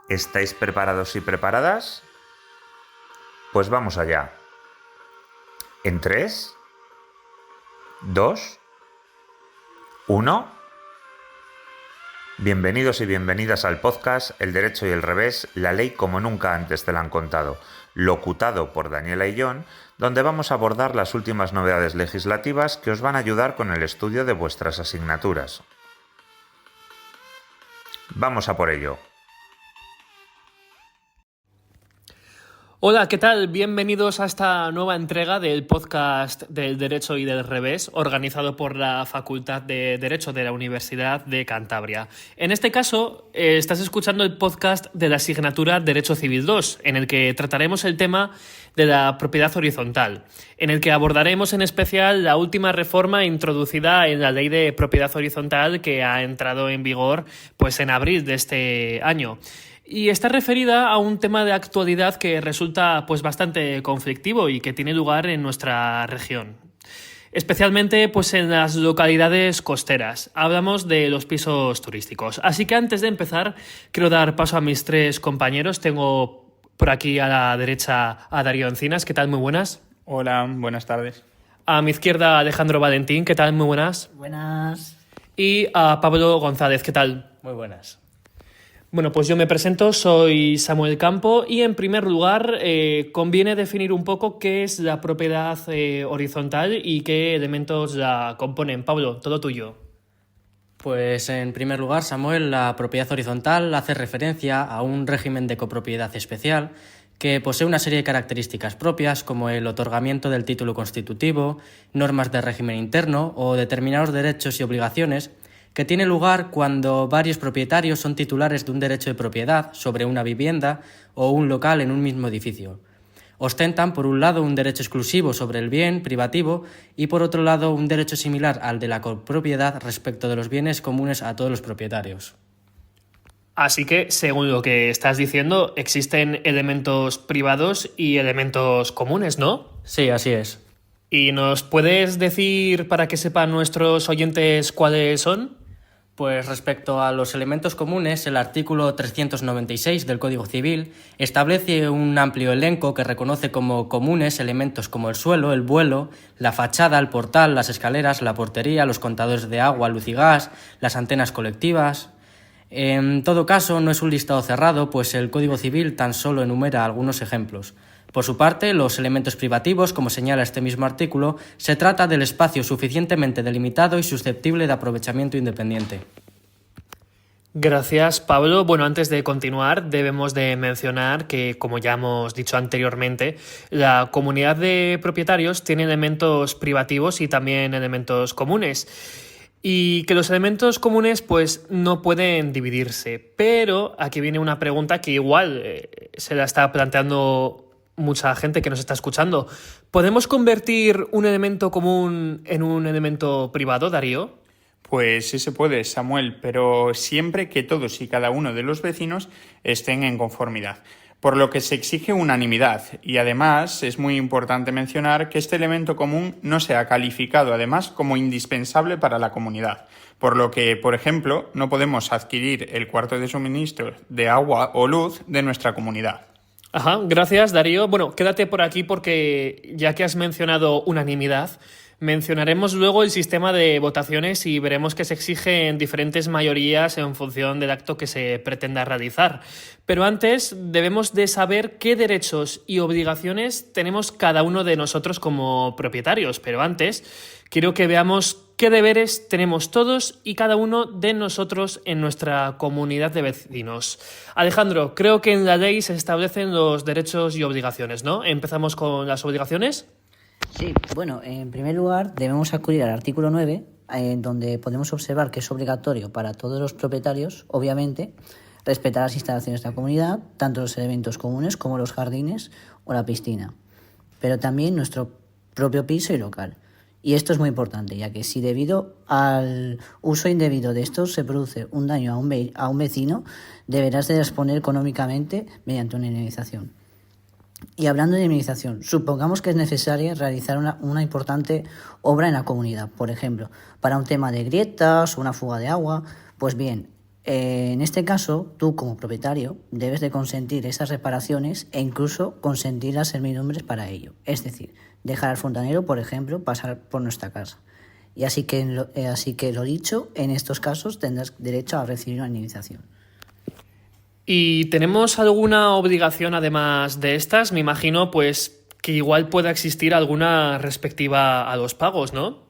¿Estáis preparados y preparadas? Pues vamos allá. En 3, 2, 1. Bienvenidos y bienvenidas al podcast El Derecho y el Revés, la ley como nunca antes te la han contado, locutado por Daniela y John, donde vamos a abordar las últimas novedades legislativas que os van a ayudar con el estudio de vuestras asignaturas. Vamos a por ello. Hola, ¿qué tal? Bienvenidos a esta nueva entrega del podcast del Derecho y del Revés, organizado por la Facultad de Derecho de la Universidad de Cantabria. En este caso, estás escuchando el podcast de la asignatura Derecho Civil 2, en el que trataremos el tema de la propiedad horizontal, en el que abordaremos en especial la última reforma introducida en la Ley de Propiedad Horizontal que ha entrado en vigor pues, en abril de este año. Y está referida a un tema de actualidad que resulta pues bastante conflictivo y que tiene lugar en nuestra región, especialmente pues en las localidades costeras. Hablamos de los pisos turísticos. Así que antes de empezar, quiero dar paso a mis tres compañeros. Tengo por aquí a la derecha a Darío Encinas. ¿Qué tal? Muy buenas. Hola, buenas tardes. A mi izquierda Alejandro Valentín. ¿Qué tal? Muy buenas. Buenas. Y a Pablo González. ¿Qué tal? Muy buenas. Bueno, pues yo me presento, soy Samuel Campo y en primer lugar conviene definir un poco qué es la propiedad horizontal y qué elementos la componen. Pablo, todo tuyo. Pues en primer lugar, Samuel, la propiedad horizontal hace referencia a un régimen de copropiedad especial que posee una serie de características propias como el otorgamiento del título constitutivo, normas de régimen interno o determinados derechos y obligaciones que tiene lugar cuando varios propietarios son titulares de un derecho de propiedad sobre una vivienda o un local en un mismo edificio. Ostentan, por un lado, un derecho exclusivo sobre el bien privativo y, por otro lado, un derecho similar al de la copropiedad respecto de los bienes comunes a todos los propietarios. Así que, según lo que estás diciendo, existen elementos privados y elementos comunes, ¿no? Sí, así es. ¿Y nos puedes decir, para que sepan nuestros oyentes, cuáles son? Pues respecto a los elementos comunes, el artículo 396 del Código Civil establece un amplio elenco que reconoce como comunes elementos como el suelo, el vuelo, la fachada, el portal, las escaleras, la portería, los contadores de agua, luz y gas, las antenas colectivas. En todo caso, no es un listado cerrado, pues el Código Civil tan solo enumera algunos ejemplos. Por su parte, los elementos privativos, como señala este mismo artículo, se trata del espacio suficientemente delimitado y susceptible de aprovechamiento independiente. Gracias, Pablo. Bueno, antes de continuar, debemos de mencionar que, como ya hemos dicho anteriormente, la comunidad de propietarios tiene elementos privativos y también elementos comunes. Y que los elementos comunes pues no pueden dividirse. Pero aquí viene una pregunta que igual se la está planteando mucha gente que nos está escuchando. ¿Podemos convertir un elemento común en un elemento privado, Darío? Pues sí se puede, Samuel, pero siempre que todos y cada uno de los vecinos estén en conformidad, por lo que se exige unanimidad y además es muy importante mencionar que este elemento común no sea calificado además como indispensable para la comunidad, por lo que, por ejemplo, no podemos adquirir el cuarto de suministro de agua o luz de nuestra comunidad. Ajá, gracias, Darío. Bueno, quédate por aquí porque ya que has mencionado unanimidad, mencionaremos luego el sistema de votaciones y veremos que se exigen diferentes mayorías en función del acto que se pretenda realizar. Pero antes debemos de saber qué derechos y obligaciones tenemos cada uno de nosotros como propietarios. Pero antes quiero que veamos qué deberes tenemos todos y cada uno de nosotros en nuestra comunidad de vecinos. Alejandro, creo que en la ley se establecen los derechos y obligaciones, ¿no? ¿Empezamos con las obligaciones? Sí, bueno, en primer lugar debemos acudir al artículo 9, donde podemos observar que es obligatorio para todos los propietarios, obviamente, respetar las instalaciones de la comunidad, tanto los elementos comunes como los jardines o la piscina, pero también nuestro propio piso y local. Y esto es muy importante, ya que si debido al uso indebido de estos se produce un daño a un vecino, deberás de responder económicamente mediante una indemnización. Y hablando de indemnización, supongamos que es necesaria realizar una importante obra en la comunidad, por ejemplo, para un tema de grietas o una fuga de agua. Pues bien, En este caso, tú como propietario debes de consentir esas reparaciones e incluso consentir las servidumbres para ello. Es decir, dejar al fontanero, por ejemplo, pasar por nuestra casa. Y así que lo dicho, en estos casos tendrás derecho a recibir una indemnización. ¿Y tenemos alguna obligación además de estas? Me imagino pues que igual pueda existir alguna respectiva a los pagos, ¿no?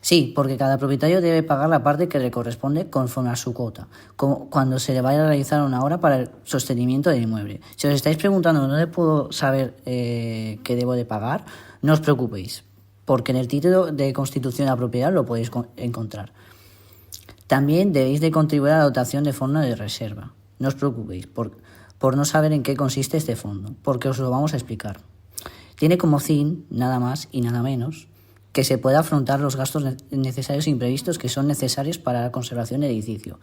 Sí, porque cada propietario debe pagar la parte que le corresponde conforme a su cuota, como cuando se le vaya a realizar una obra para el sostenimiento del inmueble. Si os estáis preguntando dónde puedo saber qué debo de pagar, no os preocupéis, porque en el título de constitución de la propiedad lo podéis encontrar. También debéis de contribuir a la dotación de fondo de reserva. No os preocupéis por no saber en qué consiste este fondo, porque os lo vamos a explicar. Tiene como fin, nada más y nada menos, que se pueda afrontar los gastos necesarios e imprevistos que son necesarios para la conservación del edificio.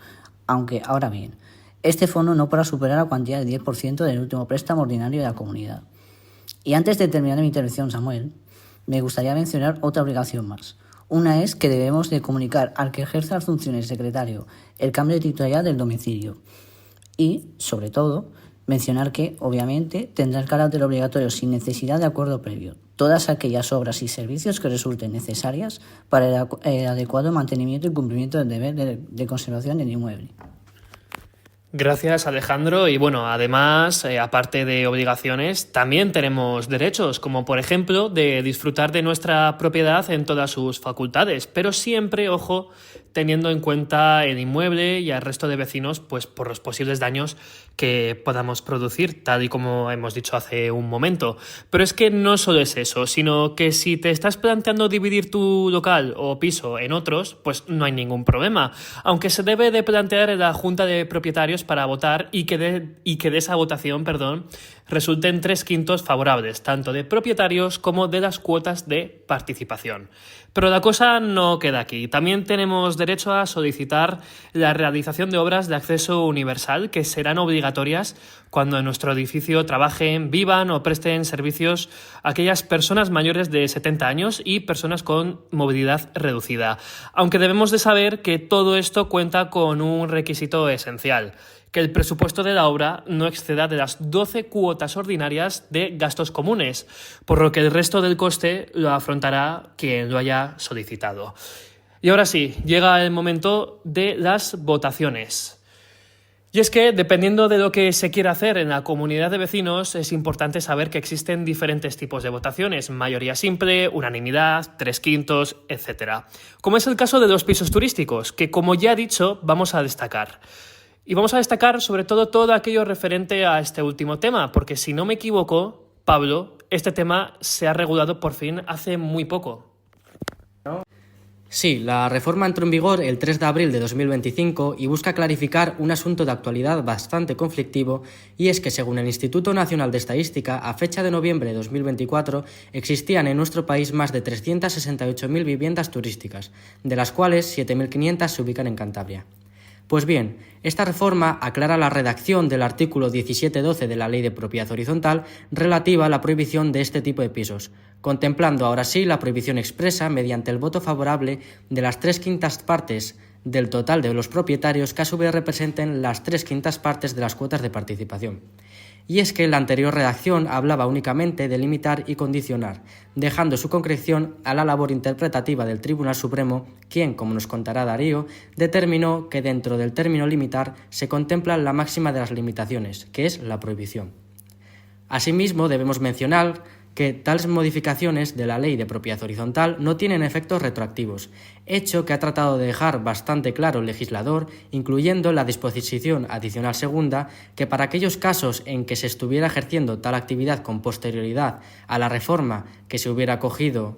Aunque, ahora bien, este fondo no podrá superar la cuantía del 10% del último préstamo ordinario de la comunidad. Y antes de terminar mi intervención, Samuel, me gustaría mencionar otra obligación más. Una es que debemos de comunicar al que ejerza las funciones de secretario el cambio de titularidad del domicilio. Y, sobre todo, mencionar que, obviamente, tendrá el carácter obligatorio sin necesidad de acuerdo previo todas aquellas obras y servicios que resulten necesarias para el adecuado mantenimiento y cumplimiento del deber de conservación del inmueble. Gracias, Alejandro. Y bueno, además, aparte de obligaciones, también tenemos derechos, como por ejemplo de disfrutar de nuestra propiedad en todas sus facultades, pero siempre, ojo, teniendo en cuenta el inmueble y al resto de vecinos, pues por los posibles daños que podamos producir, tal y como hemos dicho hace un momento. Pero es que no solo es eso, sino que si te estás planteando dividir tu local o piso en otros, pues no hay ningún problema, aunque se debe de plantear en la Junta de Propietarios para votar y que de esa votación, resulten 3/5 favorables, tanto de propietarios como de las cuotas de participación. Pero la cosa no queda aquí. También tenemos derecho a solicitar la realización de obras de acceso universal que serán obligatorias cuando en nuestro edificio trabajen, vivan o presten servicios aquellas personas mayores de 70 años y personas con movilidad reducida. Aunque debemos de saber que todo esto cuenta con un requisito esencial: que el presupuesto de la obra no exceda de las 12 cuotas ordinarias de gastos comunes, por lo que el resto del coste lo afrontará quien lo haya solicitado. Y ahora sí, llega el momento de las votaciones. Y es que, dependiendo de lo que se quiera hacer en la comunidad de vecinos, es importante saber que existen diferentes tipos de votaciones: mayoría simple, unanimidad, 3/5, etc. Como es el caso de los pisos turísticos, que como ya he dicho, vamos a destacar. Y vamos a destacar sobre todo aquello referente a este último tema, porque si no me equivoco, Pablo, este tema se ha regulado por fin hace muy poco. Sí, la reforma entró en vigor el 3 de abril de 2025 y busca clarificar un asunto de actualidad bastante conflictivo, y es que según el Instituto Nacional de Estadística, a fecha de noviembre de 2024 existían en nuestro país más de 368.000 viviendas turísticas, de las cuales 7.500 se ubican en Cantabria. Pues bien, esta reforma aclara la redacción del artículo 17.12 de la Ley de Propiedad Horizontal relativa a la prohibición de este tipo de pisos, contemplando ahora sí la prohibición expresa mediante el voto favorable de las 3/5 partes del total de los propietarios, que a su vez representen las 3/5 partes de las cuotas de participación. Y es que la anterior redacción hablaba únicamente de limitar y condicionar, dejando su concreción a la labor interpretativa del Tribunal Supremo, quien, como nos contará Darío, determinó que dentro del término limitar se contempla la máxima de las limitaciones, que es la prohibición. Asimismo, debemos mencionar que tales modificaciones de la Ley de Propiedad Horizontal no tienen efectos retroactivos, hecho que ha tratado de dejar bastante claro el legislador, incluyendo la disposición adicional segunda, que para aquellos casos en que se estuviera ejerciendo tal actividad con posterioridad a la reforma que se hubiera acogido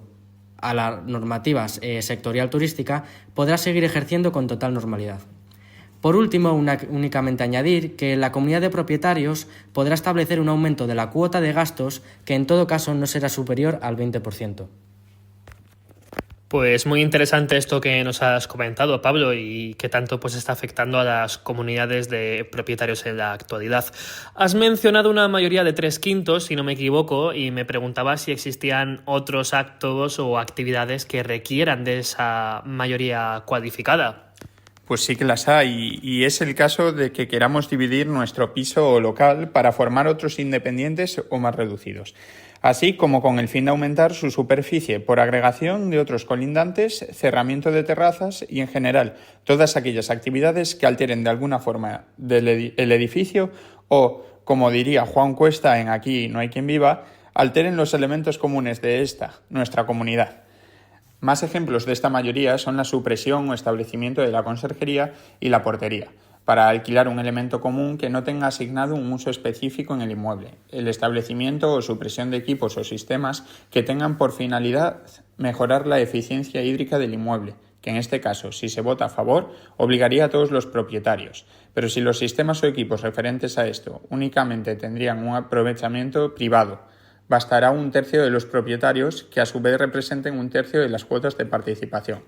a las normativas sectorial turística, podrá seguir ejerciendo con total normalidad. Por último, únicamente añadir que la comunidad de propietarios podrá establecer un aumento de la cuota de gastos que en todo caso no será superior al 20%. Pues muy interesante esto que nos has comentado, Pablo, y que tanto está afectando a las comunidades de propietarios en la actualidad. Has mencionado una mayoría de 3/5, si no me equivoco, y me preguntaba si existían otros actos o actividades que requieran de esa mayoría cualificada. Pues sí que las hay, y es el caso de que queramos dividir nuestro piso o local para formar otros independientes o más reducidos, así como con el fin de aumentar su superficie por agregación de otros colindantes, cerramiento de terrazas y en general todas aquellas actividades que alteren de alguna forma el edificio o, como diría Juan Cuesta en Aquí no hay quien viva, alteren los elementos comunes de nuestra comunidad. Más ejemplos de esta mayoría son la supresión o establecimiento de la conserjería y la portería, para alquilar un elemento común que no tenga asignado un uso específico en el inmueble, el establecimiento o supresión de equipos o sistemas que tengan por finalidad mejorar la eficiencia hídrica del inmueble, que en este caso, si se vota a favor, obligaría a todos los propietarios, pero si los sistemas o equipos referentes a esto únicamente tendrían un aprovechamiento privado, bastará 1/3 de los propietarios que a su vez representen 1/3 de las cuotas de participación.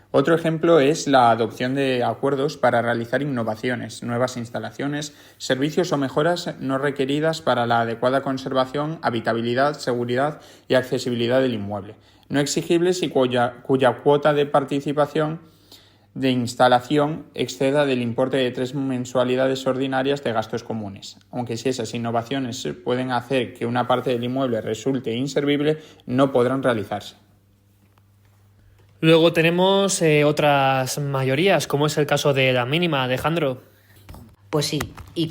Otro ejemplo es la adopción de acuerdos para realizar innovaciones, nuevas instalaciones, servicios o mejoras no requeridas para la adecuada conservación, habitabilidad, seguridad y accesibilidad del inmueble, no exigibles y cuya cuota de participación de instalación exceda del importe de 3 mensualidades ordinarias de gastos comunes, aunque si esas innovaciones pueden hacer que una parte del inmueble resulte inservible, no podrán realizarse. Luego tenemos otras mayorías, como es el caso de la mínima, Alejandro. Pues sí, y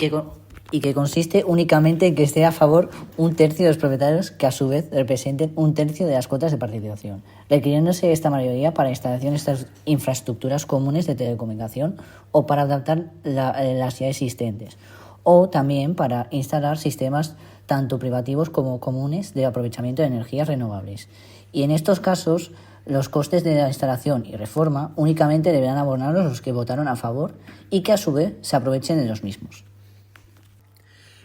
que consiste únicamente en que esté a favor 1/3 de los propietarios que a su vez representen 1/3 de las cuotas de participación, requiriéndose esta mayoría para instalación de estas infraestructuras comunes de telecomunicación o para adaptar las ya existentes, o también para instalar sistemas tanto privativos como comunes de aprovechamiento de energías renovables. Y en estos casos, los costes de la instalación y reforma únicamente deberán abonarlos los que votaron a favor y que a su vez se aprovechen de los mismos.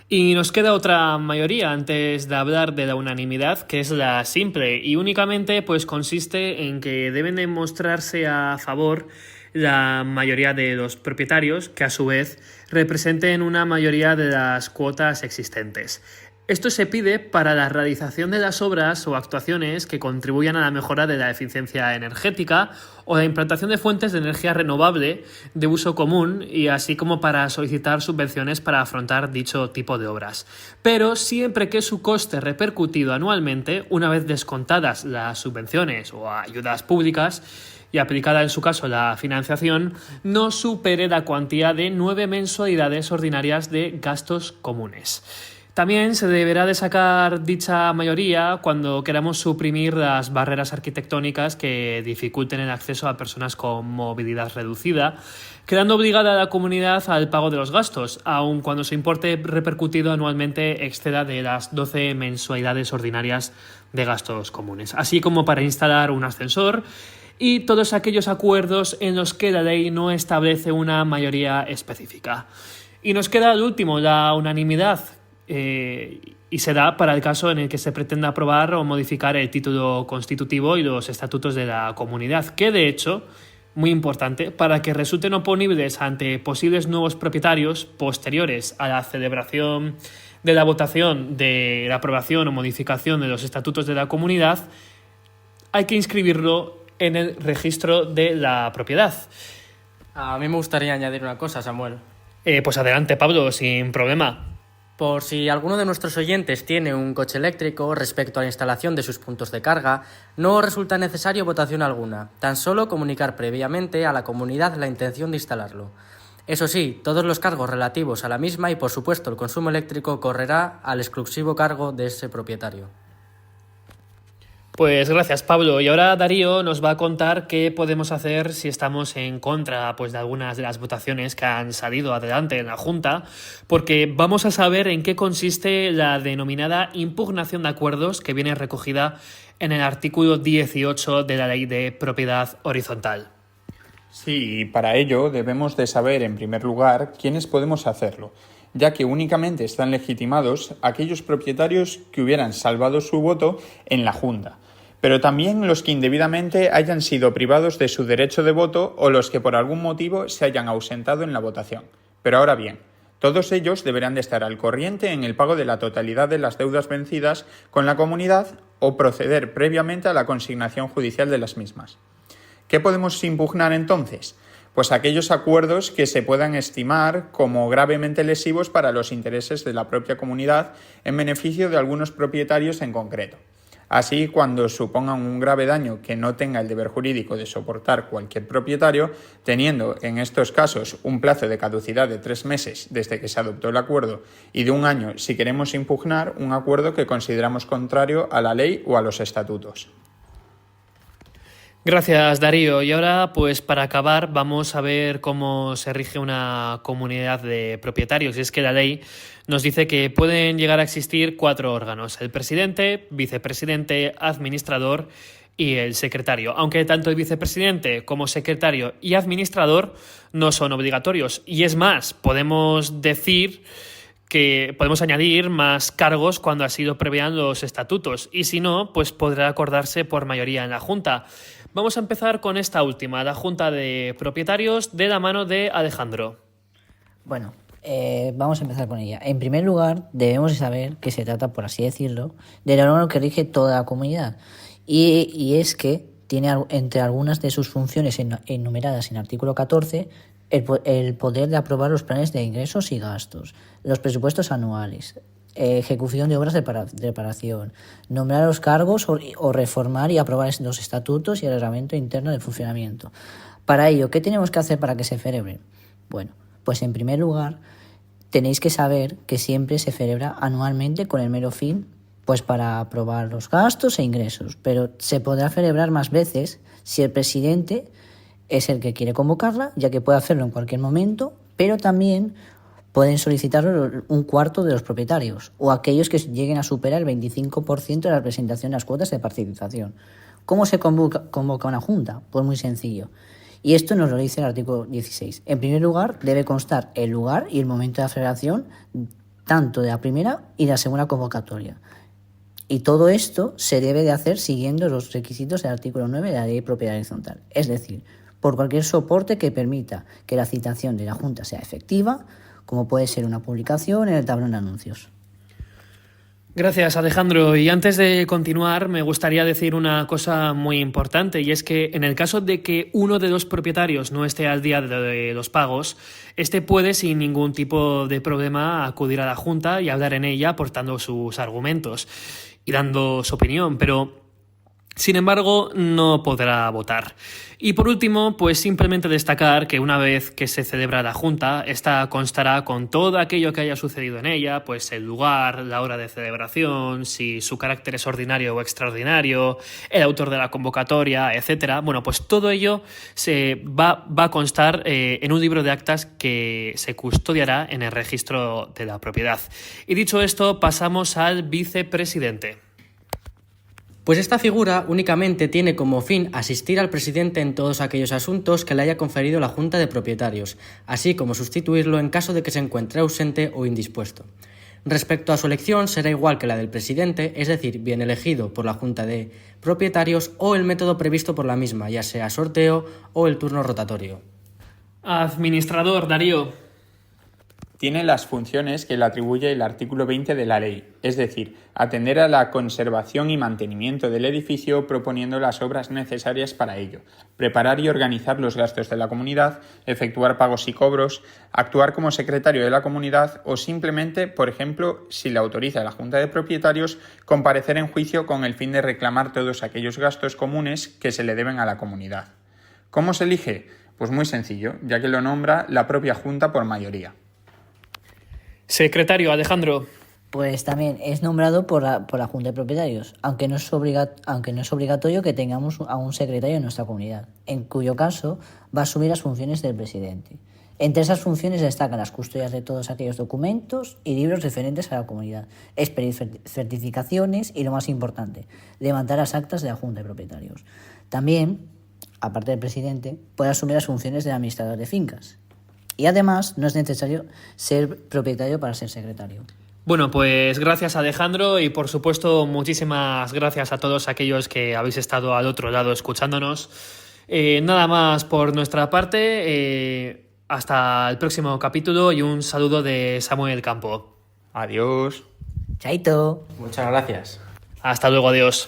Y nos queda otra mayoría antes de hablar de la unanimidad, que es la simple, y únicamente pues consiste en que deben demostrarse a favor la mayoría de los propietarios, que a su vez representen una mayoría de las cuotas existentes. Esto se pide para la realización de las obras o actuaciones que contribuyan a la mejora de la eficiencia energética o la implantación de fuentes de energía renovable de uso común y así como para solicitar subvenciones para afrontar dicho tipo de obras. Pero siempre que su coste repercutido anualmente, una vez descontadas las subvenciones o ayudas públicas, y aplicada en su caso la financiación, no supere la cuantía de 9 mensualidades ordinarias de gastos comunes. También se deberá de sacar dicha mayoría cuando queramos suprimir las barreras arquitectónicas que dificulten el acceso a personas con movilidad reducida, quedando obligada a la comunidad al pago de los gastos, aun cuando su importe repercutido anualmente exceda de las 12 mensualidades ordinarias de gastos comunes, así como para instalar un ascensor y todos aquellos acuerdos en los que la ley no establece una mayoría específica. Y nos queda el último, la unanimidad, y se da para el caso en el que se pretenda aprobar o modificar el título constitutivo y los estatutos de la comunidad, que de hecho, muy importante, para que resulten oponibles ante posibles nuevos propietarios posteriores a la celebración de la votación de la aprobación o modificación de los estatutos de la comunidad, hay que inscribirlo en el registro de la propiedad. A mí me gustaría añadir una cosa, Samuel. Pues adelante, Pablo, sin problema. Por si alguno de nuestros oyentes tiene un coche eléctrico respecto a la instalación de sus puntos de carga, no resulta necesario votación alguna, tan solo comunicar previamente a la comunidad la intención de instalarlo. Eso sí, todos los cargos relativos a la misma y por supuesto el consumo eléctrico correrá al exclusivo cargo de ese propietario. Pues gracias, Pablo. Y ahora Darío nos va a contar qué podemos hacer si estamos en contra pues, de algunas de las votaciones que han salido adelante en la Junta, porque vamos a saber en qué consiste la denominada impugnación de acuerdos que viene recogida en el artículo 18 de la Ley de Propiedad Horizontal. Sí, y para ello debemos de saber, en primer lugar, quiénes podemos hacerlo, ya que únicamente están legitimados aquellos propietarios que hubieran salvado su voto en la Junta, pero también los que indebidamente hayan sido privados de su derecho de voto o los que por algún motivo se hayan ausentado en la votación. Pero ahora bien, todos ellos deberán de estar al corriente en el pago de la totalidad de las deudas vencidas con la comunidad o proceder previamente a la consignación judicial de las mismas. ¿Qué podemos impugnar entonces? Pues aquellos acuerdos que se puedan estimar como gravemente lesivos para los intereses de la propia comunidad en beneficio de algunos propietarios en concreto. Así, cuando supongan un grave daño que no tenga el deber jurídico de soportar cualquier propietario, teniendo en estos casos un plazo de caducidad de 3 meses desde que se adoptó el acuerdo y de 1 año si queremos impugnar un acuerdo que consideramos contrario a la ley o a los estatutos. Gracias, Darío. Y ahora, pues para acabar, vamos a ver cómo se rige una comunidad de propietarios. Y es que la ley nos dice que pueden llegar a existir 4 órganos: el presidente, vicepresidente, administrador y el secretario. Aunque tanto el vicepresidente como secretario y administrador no son obligatorios. Y es más, podemos decir que podemos añadir más cargos cuando así lo prevean los estatutos, y si no, pues podrá acordarse por mayoría en la Junta. Vamos a empezar con esta última, la Junta de Propietarios, de la mano de Alejandro. Bueno, vamos a empezar con ella. En primer lugar, debemos saber que se trata, por así decirlo, del órgano que rige toda la comunidad. Y es que tiene entre algunas de sus funciones enumeradas en el artículo 14 el poder de aprobar los planes de ingresos y gastos, los presupuestos anuales, ejecución de obras de reparación, nombrar los cargos o reformar y aprobar los estatutos y el reglamento interno de funcionamiento. Para ello, ¿qué tenemos que hacer para que se celebre? Bueno, pues en primer lugar, tenéis que saber que siempre se celebra anualmente con el mero fin, pues para aprobar los gastos e ingresos, pero se podrá celebrar más veces si el presidente es el que quiere convocarla, ya que puede hacerlo en cualquier momento, pero también pueden solicitarlo un cuarto de los propietarios o aquellos que lleguen a superar el 25% de la representación de las cuotas de participación. ¿Cómo se convoca una junta? Pues muy sencillo. Y esto nos lo dice el artículo 16. En primer lugar, debe constar el lugar y el momento de la celebración, tanto de la primera y de la segunda convocatoria. Y todo esto se debe de hacer siguiendo los requisitos del artículo 9 de la Ley de Propiedad Horizontal. Es decir, por cualquier soporte que permita que la citación de la Junta sea efectiva, como puede ser una publicación en el tablón de anuncios. Gracias, Alejandro. Y antes de continuar, me gustaría decir una cosa muy importante, y es que en el caso de que uno de los propietarios no esté al día de los pagos, este puede sin ningún tipo de problema acudir a la Junta y hablar en ella aportando sus argumentos y dando su opinión, pero sin embargo, no podrá votar. Y por último, pues simplemente destacar que una vez que se celebra la Junta, esta constará con todo aquello que haya sucedido en ella, pues el lugar, la hora de celebración, si su carácter es ordinario o extraordinario, el autor de la convocatoria, etcétera. Bueno, pues todo ello se va a constar en un libro de actas que se custodiará en el registro de la propiedad. Y dicho esto, pasamos al vicepresidente. Pues esta figura únicamente tiene como fin asistir al presidente en todos aquellos asuntos que le haya conferido la Junta de Propietarios, así como sustituirlo en caso de que se encuentre ausente o indispuesto. Respecto a su elección, será igual que la del presidente, es decir, bien elegido por la Junta de Propietarios o el método previsto por la misma, ya sea sorteo o el turno rotatorio. Administrador, Darío. Tiene las funciones que le atribuye el artículo 20 de la ley, es decir, atender a la conservación y mantenimiento del edificio proponiendo las obras necesarias para ello, preparar y organizar los gastos de la comunidad, efectuar pagos y cobros, actuar como secretario de la comunidad o simplemente, por ejemplo, si le autoriza la Junta de Propietarios, comparecer en juicio con el fin de reclamar todos aquellos gastos comunes que se le deben a la comunidad. ¿Cómo se elige? Pues muy sencillo, ya que lo nombra la propia Junta por mayoría. Secretario, Alejandro. Pues también es nombrado por la Junta de Propietarios, aunque no es obligatorio que tengamos a un secretario en nuestra comunidad, en cuyo caso va a asumir las funciones del presidente. Entre esas funciones destacan las custodias de todos aquellos documentos y libros referentes a la comunidad, expedir certificaciones y, lo más importante, levantar las actas de la Junta de Propietarios. También, aparte del presidente, puede asumir las funciones del administrador de fincas. Y además no es necesario ser propietario para ser secretario. Bueno, pues gracias, Alejandro, y por supuesto muchísimas gracias a todos aquellos que habéis estado al otro lado escuchándonos. Nada más por nuestra parte, hasta el próximo capítulo y un saludo de Samuel Campo. Adiós. Chaito. Muchas gracias. Hasta luego, adiós.